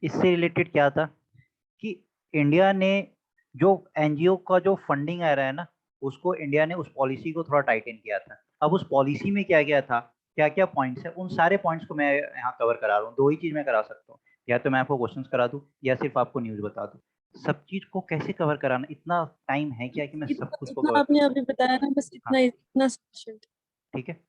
इससे रिलेटेड क्या था कि इंडिया ने जो एनजीओ का जो फंडिंग आ रहा है ना, उसको इंडिया ने उस पॉलिसी को थोड़ा टाइटन किया था। अब उस पॉलिसी में क्या क्या था, क्या क्या पॉइंट्स है, उन सारे पॉइंट्स को मैं यहाँ कवर करा रहा हूँ। दो ही चीज मैं करा सकता हूँ, या तो मैं आपको क्वेश्चंस करा दूं या सिर्फ आपको न्यूज बता दूं। सब चीज को कैसे कवर कराना, इतना टाइम है क्या कि मैं सब इतना कुछ को जितना कवर कर आपने पाऊँ? अभी बताया ना, बस हाँ, इतना इतना sufficient। ठीक है।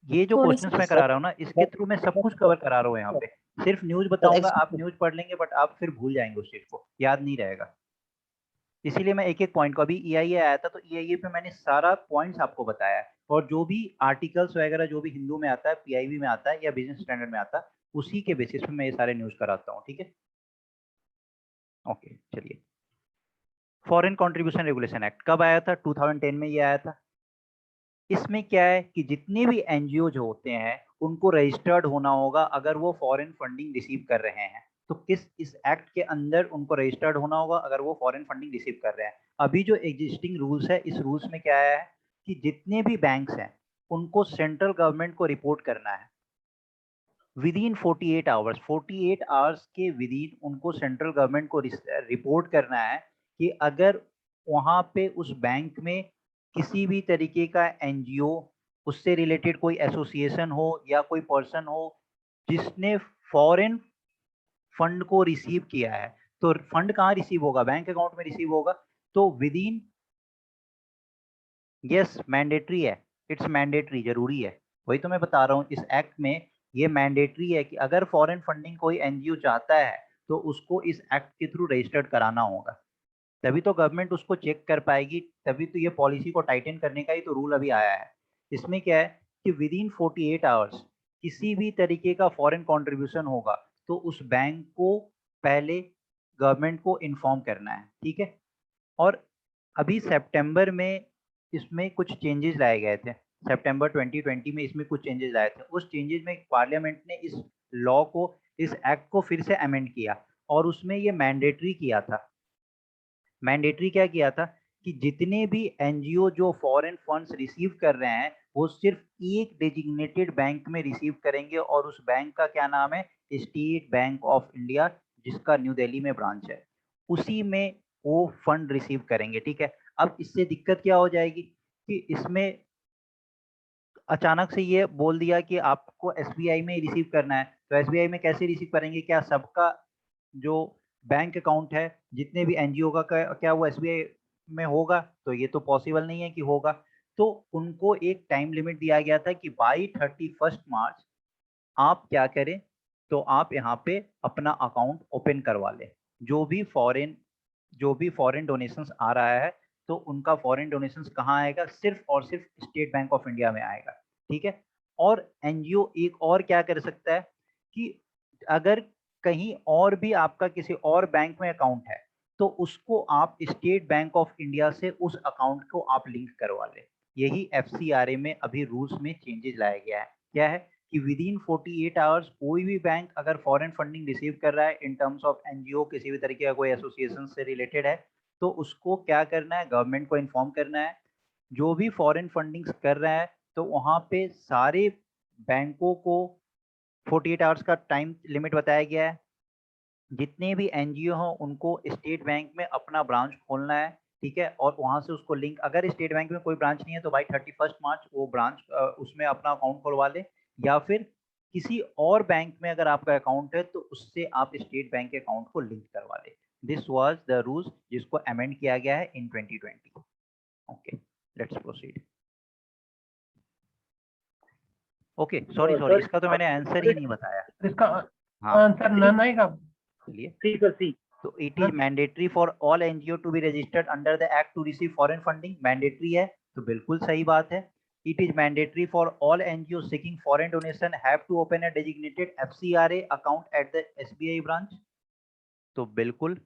ये जो थोड़े क्वेश्चंस से मैं करा रहा हूँ ना, इसके थ्रू मैं सब कुछ कवर करा रहा हूँ यहाँ पे। सिर्फ न्यूज बताऊंगा, आप न्यूज पढ़ लेंगे बट आप फिर भूल जाएंगे उस चीज को, याद नहीं रहेगा। इसीलिए मैं एक एक पॉइंट को, अभी ईआईए आया था तो ईआईए पे मैंने सारा पॉइंट्स आपको बताया है, और जो भी आर्टिकल्स वगैरह जो भी हिंदू में आता है, पीआईबी में आता है या बिजनेस स्टैंडर्ड में आता है, उसी के बेसिस पे मैं ये सारे न्यूज कराता हूँ। ठीक है, ओके चलिए। फॉरेन कंट्रीब्यूशन रेगुलेशन एक्ट कब आया था? 2010 में ये आया था। इसमें क्या है कि जितने भी एनजीओ जो होते हैं उनको रजिस्टर्ड होना होगा अगर वो फॉरेन फंडिंग रिसीव कर रहे हैं। तो किस इस एक्ट के अंदर उनको रजिस्टर्ड होना होगा अगर वो फॉरेन फंडिंग रिसीव कर रहे हैं। अभी जो एग्जिस्टिंग रूल्स है, इस रूल्स में क्या है कि जितने भी बैंक्स हैं उनको सेंट्रल गवर्नमेंट को रिपोर्ट करना है विद इन 48 आवर्स। 48 आवर्स के विद इन उनको सेंट्रल गवर्नमेंट को रिपोर्ट करना है कि अगर वहां पे उस बैंक में किसी भी तरीके का एनजीओ, उससे रिलेटेड कोई एसोसिएशन हो या कोई पर्सन हो जिसने फॉरेन फंड को रिसीव किया है। तो फंड कहाँ रिसीव होगा? बैंक अकाउंट में रिसीव होगा। तो विद इन, यस मैंडेटरी है, इट्स मैंडेटरी, जरूरी है। वही तो मैं बता रहा हूँ, इस एक्ट में ये मैंडेटरी है कि अगर फॉरेन फंडिंग कोई एनजीओ चाहता है तो उसको इस एक्ट के थ्रू रजिस्टर्ड कराना होगा। तभी तो गवर्नमेंट उसको चेक कर पाएगी, तभी तो ये पॉलिसी को टाइटन करने का ही तो रूल अभी आया है। इसमें क्या है कि विद इन 48 आवर्स किसी भी तरीके का फॉरेन कंट्रीब्यूशन होगा तो उस बैंक को पहले गवर्नमेंट को इन्फॉर्म करना है। ठीक है। और अभी सितंबर में इसमें कुछ चेंजेस लाए गए थे। सितंबर 2020 में इसमें कुछ चेंजेस लाए थे। उस चेंजेस में पार्लियामेंट ने इस लॉ को, इस एक्ट को फिर से अमेंड किया और उसमें ये मैंडेटरी किया था। मैंडेटरी क्या किया था कि जितने भी एनजीओ जो फॉरेन फंड्स रिसीव कर रहे हैं वो सिर्फ एक डेजिग्नेटेड बैंक में रिसीव करेंगे, और उस बैंक का क्या नाम है? स्टेट बैंक ऑफ इंडिया, जिसका न्यू दिल्ली में ब्रांच है। उसी में वो फंड रिसीव करेंगे। ठीक है। अब इससे दिक्कत क्या हो जाएगी कि इसमें अचानक से ये बोल दिया कि आपको एसबीआई में रिसीव करना है, तो एसबीआई में कैसे रिसीव करेंगे? क्या सबका जो बैंक अकाउंट है जितने भी एनजीओ का क्या वो एसबीआई में होगा? तो ये तो पॉसिबल नहीं है कि होगा। तो उनको एक टाइम लिमिट दिया गया था कि बाई 31 मार्च आप क्या करें, तो आप यहाँ पे अपना अकाउंट ओपन करवा लें। जो भी फॉरेन जो भी फॉरेन डोनेशंस आ रहा है तो उनका फॉरेन डोनेशंस कहाँ आएगा? सिर्फ और सिर्फ स्टेट बैंक ऑफ इंडिया में आएगा। ठीक है। और एनजीओ एक और क्या कर सकता है कि अगर कहीं और भी आपका किसी और बैंक में अकाउंट है तो उसको आप स्टेट बैंक ऑफ इंडिया से उस अकाउंट को आप लिंक करवा लें। यही एफसीआरए में अभी रूल्स में चेंजेस लाया गया है। क्या है कि विद इन 48 आवर्स कोई भी बैंक अगर फॉरेन फंडिंग रिसीव कर रहा है इन टर्म्स ऑफ एनजीओ, किसी भी तरीके का कोई एसोसिएशन से रिलेटेड है, तो उसको क्या करना है? गवर्नमेंट को इन्फॉर्म करना है। जो भी फॉरेन फंडिंग्स कर रहा है तो वहां पे सारे बैंकों को 48 आवर्स का टाइम लिमिट बताया गया है। जितने भी एनजीओ हों उनको स्टेट बैंक में अपना ब्रांच खोलना है। ठीक है। और वहां से उसको लिंक, अगर स्टेट बैंक में कोई ब्रांच नहीं है तो भाई 31 मार्च वो ब्रांच उसमें अपना अकाउंट खुलवा ले, या फिर किसी और बैंक में अगर आपका अकाउंट है तो उससे आप स्टेट बैंक के अकाउंट को लिंक करवा ले। दिस वाज द रूल्स जिसको अमेंड किया गया है इन 2020। Okay, let's proceed. Okay, sorry sorry, sir इसका तो मैंने आंसर ही नहीं बताया। इसका हाँ, आंसर नन आएगा। चलिए। C sir C. तो it is mandatory for all NGO to be registered under the act to receive foreign funding. Mandatory है तो बिल्कुल सही बात है। It is mandatory for all NGO seeking foreign donation have to open a designated FCRA account at the SBI branch. तो बिल्कुल